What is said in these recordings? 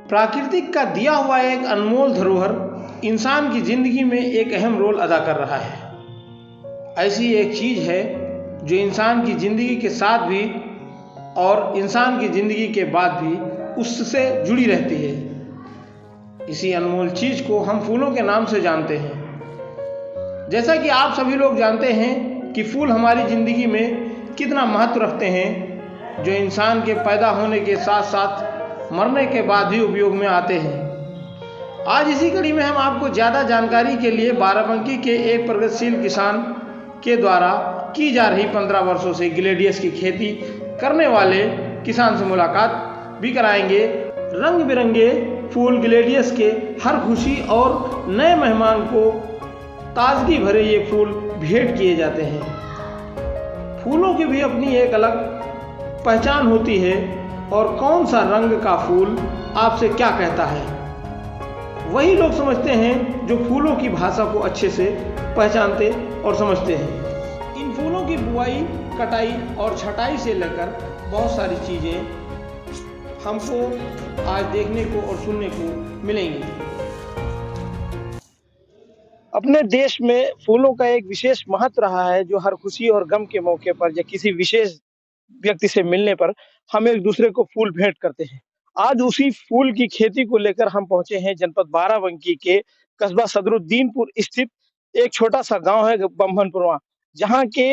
प्राकृतिक का दिया हुआ एक अनमोल धरोहर इंसान की जिंदगी में एक अहम रोल अदा कर रहा है। ऐसी एक चीज है जो इंसान की जिंदगी के साथ भी और इंसान की जिंदगी के बाद भी उससे जुड़ी रहती है। इसी अनमोल चीज को हम फूलों के नाम से जानते हैं। जैसा कि आप सभी लोग जानते हैं कि फूल हमारी जिंदगी में कितना महत्व रखते हैं, जो इंसान के पैदा होने के साथ साथ मरने के बाद भी उपयोग में आते हैं। आज इसी कड़ी में हम आपको ज़्यादा जानकारी के लिए बाराबंकी के एक प्रगतिशील किसान के द्वारा की जा रही 15 वर्षों से ग्लेडियस की खेती करने वाले किसान से मुलाकात भी कराएंगे। रंग बिरंगे फूल ग्लेडियस के हर खुशी और नए मेहमान को ताजगी भरे ये फूल भेंट किए जाते हैं। फूलों की भी अपनी एक अलग पहचान होती है और कौन सा रंग का फूल आपसे क्या कहता है, वही लोग समझते हैं जो फूलों की भाषा को अच्छे से पहचानते और समझते हैं। इन फूलों की बुआई, कटाई और छटाई से लेकर बहुत सारी चीज़ें हमको आज देखने को और सुनने को मिलेंगी। अपने देश में फूलों का एक विशेष महत्व रहा है, जो हर खुशी और गम के मौके पर या किसी विशेष व्यक्ति से मिलने पर हम एक दूसरे को फूल भेंट करते हैं। आज उसी फूल की खेती को लेकर हम पहुंचे हैं जनपद बाराबंकी के कस्बा सदरुद्दीनपुर स्थित एक छोटा सा गांव है बम्भनपुरवा, जहां के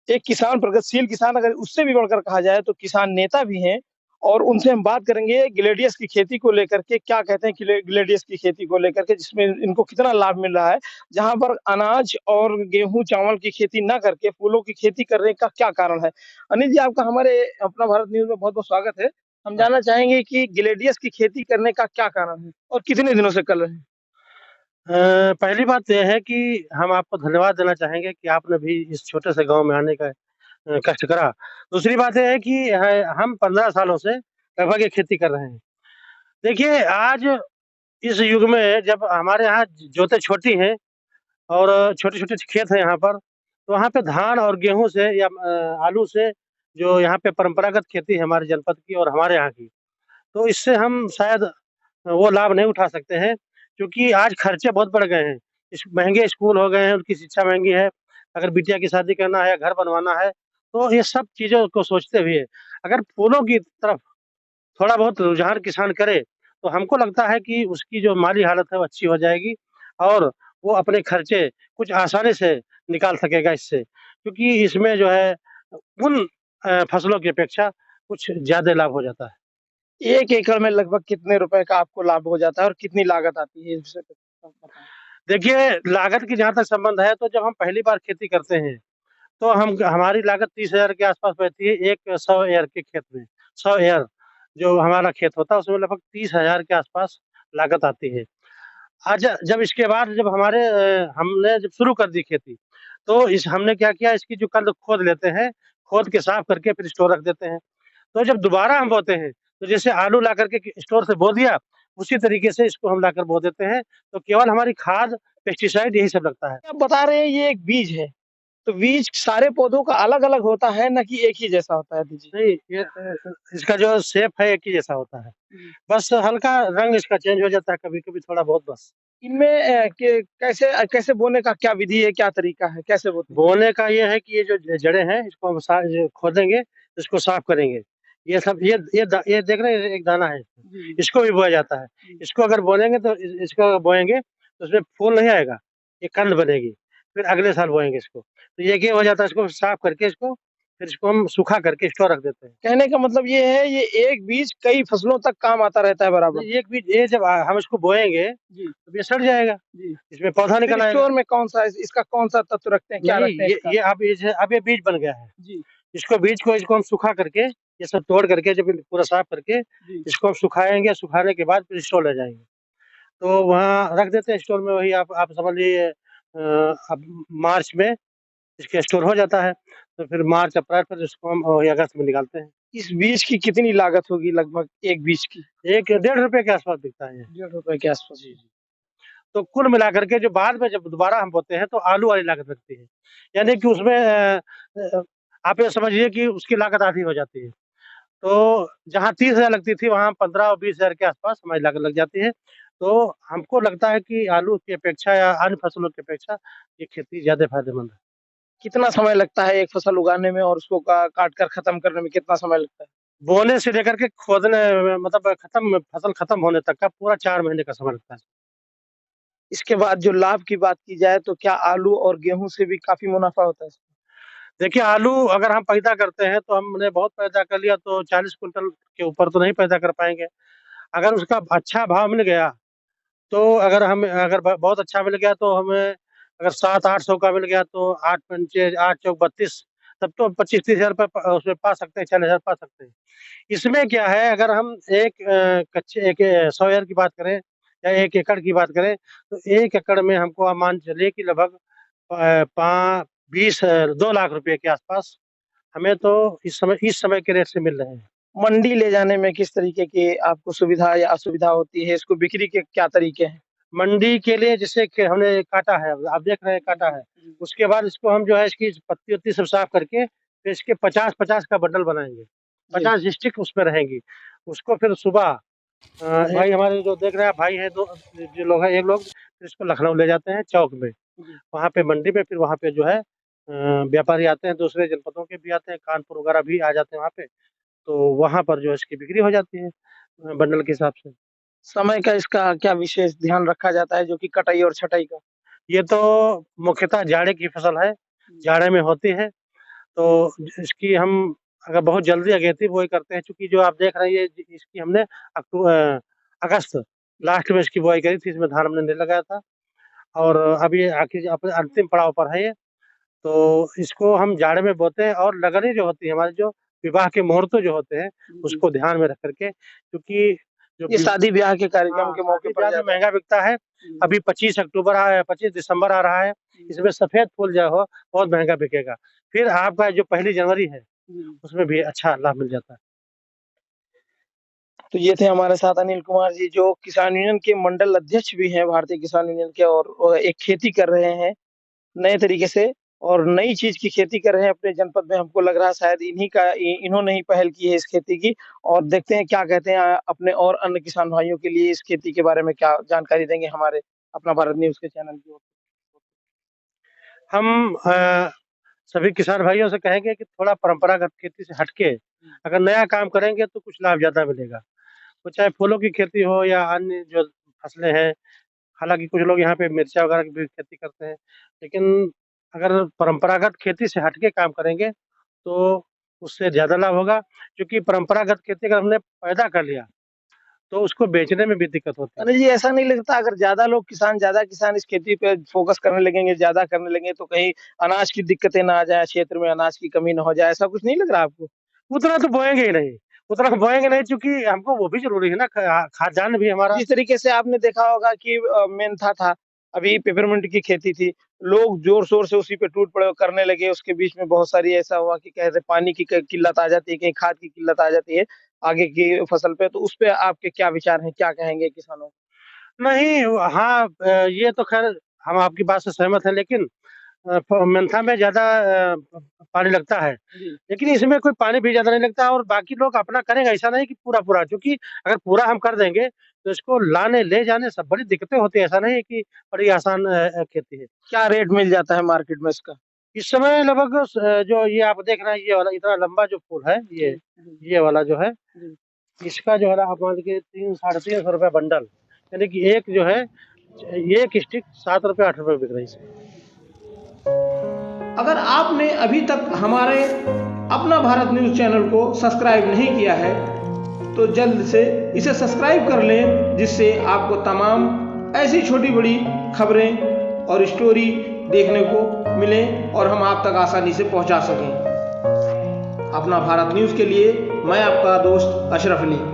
एक किसान, प्रगतिशील किसान, अगर उससे भी बढ़कर कहा जाए तो किसान नेता भी हैं। और उनसे हम बात करेंगे ग्लेडियस की खेती को लेकर के, क्या कहते हैं ग्लेडियस की खेती को लेकर के, जिसमें इनको कितना लाभ मिल रहा है, जहां पर अनाज और गेहूं चावल की खेती ना करके फूलों की खेती करने का क्या कारण है। अनिल जी, आपका हमारे अपना भारत न्यूज में बहुत बहुत स्वागत है। हम जानना चाहेंगे कि ग्लेडियस की खेती करने का क्या कारण है और कितने दिनों से कर रहे हैं। पहली बात यह है कि हम आपको धन्यवाद देना चाहेंगे कि आपने भी इस छोटे से गांव में आने का कष्ट करा। दूसरी बात यह है कि हम 15 सालों से लगभग ये खेती कर रहे हैं। देखिए, आज इस युग में जब हमारे यहाँ जोतें छोटी हैं और छोटे-छोटे खेत हैं यहाँ पर, तो वहाँ पे धान और गेहूँ से या आलू से जो यहाँ पे परंपरागत खेती है हमारे जनपद की और हमारे यहाँ की, तो इससे हम शायद वो लाभ नहीं उठा सकते हैं, क्योंकि आज खर्चे बहुत बढ़ गए हैं। महँगे स्कूल हो गए हैं, उनकी शिक्षा महँगी है। अगर बिटिया की शादी करना है, घर बनवाना है, तो ये सब चीज़ों को सोचते हुए अगर फूलों की तरफ थोड़ा बहुत रुझान किसान करे, तो हमको लगता है कि उसकी जो माली हालत है वो अच्छी हो जाएगी और वो अपने खर्चे कुछ आसानी से निकाल सकेगा इससे। क्योंकि इसमें जो है उन फसलों की अपेक्षा कुछ ज़्यादा लाभ हो जाता है। 1 एकड़ में लगभग कितने रुपए का आपको लाभ हो जाता है और कितनी लागत आती है, इस विषय पे आप बताएं। देखिए, लागत की जहाँ तक संबंध है, तो जब हम पहली बार खेती करते हैं, तो हम हमारी लागत 30,000 के आस-पास रहती है, एक 100 एकड़ के खेत में। 100 एकड़ जो हमारा खेत होता है, उसमें लगभग 30,000 के आस-पास लागत आती है। जब इसके बाद जब हमने जब शुरू कर दी खेती, तो हमने क्या किया, इसकी जो कंद खोद लेते हैं, खोद के साफ करके फिर स्टोर रख देते हैं। तो जब दोबारा हम बोते हैं, तो जैसे आलू ला करके स्टोर से बो दिया, उसी तरीके से इसको हम लाकर बो देते हैं। तो केवल हमारी खाद, पेस्टिसाइड यही सब लगता है। आप बता रहे हैं ये एक बीज है, तो बीज सारे पौधों का अलग-अलग होता है ना कि एक ही जैसा होता है बीज? नहीं, ये इसका जो शेप है एक ही जैसा होता है। बस हल्का रंग इसका चेंज हो जाता है कभी-कभी थोड़ा बहुत बस। इनमें कैसे बोने का क्या विधि है, क्या तरीका है, कैसे बोते हैं? बोने का ये है कि ये जो जड़ें हैं इसको हम जो खोदेंगे, इसको साफ करेंगे। ये सब ये देख रहे हैं, एक दाना है, जी, इसको भी बोया जाता है। जी। इसको अगर बोएँगे तो इसको बोएँगे तो उसमें फूल नहीं आएगा, ये कंद बनेगी। फिर अगले साल बोएँगे इसको। तो ये क्या हो जाता है, इसको साफ करके फिर इसको हम सूखा करके स्टोर रख देते हैं। कहने का मतलब ये है, ये एक बीज कई फसलों तक काम आता रहता है बराबर। एक बीज ये जब हम इसको बोएँगे जी, तो ये सड़ जाएगा, जी। इसमें पौधा फिर निकल आएगा। स्टोर में इसका कौन-सा तत्व रखते हैं, क्या नहीं, रखते हैं इसका? ये अब ये बीज बन गया है। जी, इसको हम सुखा करके, ये सब तोड़ करके जब पूरा साफ करके जी। इसको हम सुखाएँगे, सुखाने के बाद फिर स्टोर ले जाएँगे। तो वहाँ रख देते हैं स्टोर में, वही आप समझ लीजिए अब मार्च में इसके स्टोर हो जाता है। तो फिर मार्च, अप्रैल फिर इसको हम वही अगस्त में निकालते हैं। इस बीज की कितनी लागत होगी लगभग, एक बीज की? एक ₹1.5 के आस-पास बिकता है ये। ₹1.5 के आसपास। जी, जी। तो कुल मिलाकर के जो बाद में जब दोबारा हम बोते हैं तो आलू वाली लागत लगती है। यानी कि उसमें आप ये समझिए कि उसकी लागत आधी हो जाती है। तो जहाँ 30,000 लगती थी वहाँ 15 और 20,000 के आसपास हमारी लागत लग जाती है। तो हमको लगता है कि आलू की अपेक्षा या अन्य फसलों की अपेक्षा ये खेती ज़्यादा फ़ायदेमंद है। कितना समय लगता है एक फसल उगाने में और उसको काट कर खत्म करने में कितना समय लगता है? बोने से लेकर के खोदने मतलब फसल खत्म होने तक का पूरा 4 महीने का समय लगता है। इसके बाद जो लाभ की बात की जाए तो क्या आलू और गेहूँ से भी काफ़ी मुनाफ़ा होता है? देखिए आलू अगर हम पैदा करते हैं तो हमने बहुत पैदा कर लिया तो 40 कुंटल के ऊपर तो नहीं पैदा कर पाएँगे। अगर उसका अच्छा भाव मिल गया तो अगर बहुत अच्छा मिल गया तो हमें अगर 700-800 का मिल गया तो 8 पंचे 8 चौक 32 तब तो 25-30 हज़ार रुपए उसमें पा सकते हैं, 40,000 पा सकते हैं। इसमें क्या है अगर हम एक कच्चे एक 100 हज़ार की बात करें या 1 एकड़ की बात करें तो 1 एकड़ में हमको आप मान चलिए कि लगभग पा 2 लाख रुपए के आसपास हमें तो इस समय के रेट से मिल रहे हैं। मंडी ले जाने में किस तरीके की आपको सुविधा या असुविधा होती है? इसको बिक्री के क्या तरीके हैं? मंडी के लिए जैसे कि हमने काटा है, आप देख रहे हैं काटा है, उसके बाद इसको हम जो है इसकी पत्ती-वत्ती सब साफ करके फिर इसके 50-50 का बंडल बनाएँगे। 50 स्टिक उसमें रहेंगी। उसको फिर सुबह भाई हमारे जो देख रहे हैं भाई हैं 2 जो लोग हैं, एक लोग फिर इसको लखनऊ ले जाते हैं चौक में। वहाँ पे मंडी में फिर वहाँ पे जो है व्यापारी आते हैं, दूसरे जनपदों के भी आते हैं, कानपुर वगैरह भी आ जाते हैं वहाँ पे। तो वहाँ पर जो है इसकी बिक्री हो जाती है बंडल के हिसाब से। समय का इसका क्या विशेष ध्यान रखा जाता है जो कि कटाई और छँटाई का? ये तो मुख्यतः जाड़े की फसल है, जाड़े में होती है, तो इसकी हम अगर बहुत जल्दी अगेती बुआई करते हैं चूँकि जो आप देख रहे हैं ये इसकी हमने अगस्त लास्ट में इसकी बुआई करी थी, इसमें धान हमने नहीं लगाया था और अब ये आखिर अपने अंतिम पड़ाव पर है ये, तो इसको हम जाड़े में बोते हैं और लगनी जो होती है हमारे जो विवाह के मुहूर्त जो होते हैं, उसको ध्यान में रख कर के क्योंकि जो ये शादी-ब्याह के कार्यक्रम के मौके पर शादी-ब्याह में महँगा बिकता है। अभी 25 दिसंबर आ रहा है, इसमें सफ़ेद फूल जो हो बहुत महँगा बिकेगा। फिर आपका जो पहली जनवरी है, उसमें भी अच्छा लाभ मिल जाता है। तो ये थे हमारे साथ अनिल कुमार जी जो किसान यूनियन के मंडल अध्यक्ष भी हैं भारतीय किसान यूनियन के और एक खेती कर रहे हैं नए तरीके से और नई चीज़ की खेती कर रहे हैं अपने जनपद में। हमको लग रहा है शायद इन्होंने ही पहल की है इस खेती की और देखते हैं क्या कहते हैं अपने और अन्य किसान भाइयों के लिए इस खेती के बारे में क्या जानकारी देंगे हमारे अपना भारत न्यूज़ के चैनल की ओर से। हम सभी किसान भाइयों से कहेंगे कि थोड़ा परंपरागत खेती से हट के अगर नया काम करेंगे तो कुछ लाभ ज़्यादा मिलेगा। वो चाहे फूलों की खेती हो या अन्य जो फसलें हैं, हालाँकि कुछ लोग यहाँ पे मिर्चा वगैरह की भी खेती करते हैं, लेकिन अगर परंपरागत खेती से हट के काम करेंगे, तो उससे ज़्यादा लाभ होगा क्योंकि परंपरागत खेती अगर हमने पैदा कर लिया, तो उसको बेचने में भी दिक्कत होती है। अनिल जी ऐसा नहीं लगता अगर ज़्यादा किसान इस खेती पे फ़ोकस करने लगेंगे, ज़्यादा करने लगेंगे तो कहीं अनाज की दिक्कतें ना आ जाए, क्षेत्र में अनाज की कमी ना हो जाए, ऐसा कुछ नहीं लग रहा आपको? उतना तो बोएँगे ही नहीं, उतना बोएँगे नहीं क्योंकि हमको वो भी ज़रूरी है ना खाद्यान्न भी हमारा जिस तरीके से आपने देखा होगा कि मेंथा था, अभी पेपरमिंट की खेती थी, लोग ज़ोर-शोर से उसी पे टूट पड़े और करने लगे, उसके बीच में बहुत सारी ऐसा हुआ कि कहते पानी की क किल्लत आ जाती है, कहीं खाद की किल्लत आ जाती है, आगे की फसल पे, तो उस पे आपके क्या विचार हैं? क्या कहेंगे किसानों को? नहीं, हाँ ये तो ख़ैर हम आपकी बात से सहमत हैं लेकिन मेंथा में ज़्यादा पानी लगता है, जी। लेकिन इसमें कोई पानी भी ज़्यादा नहीं लगता और बाकी लोग अपना करेंगे, ऐसा नहीं कि पूरा-पूरा क्योंकि अगर पूरा हम कर देंगे, तो इसको लाने, ले जाने सब बड़ी दिक्कतें होती हैं, ऐसा नहीं है कि बड़ी आसान खेती है। क्या रेट मिल जाता है मार्केट में इसका? इस समय लगभग जो ये आप देख रहे हैं, ये वाला इतना लंबा जो फूल है, ये वाला जो है, जी। इसका जो है ना आप मान लीजिए 3 साढ़े 300 रुपए बंडल, यानी कि एक जो है, एक स्टिक ₹7 ₹8 बिक रही है इसकी। अगर आपने अभी तक हमारे अपना भारत न्यूज़ चैनल को सब्सक्राइब नहीं किया है तो जल्द से इसे सब्सक्राइब कर लें जिससे आपको तमाम ऐसी छोटी बड़ी खबरें और स्टोरी देखने को मिलें और हम आप तक आसानी से पहुंचा सकें। अपना भारत न्यूज़ के लिए मैं आपका दोस्त अशरफ अली।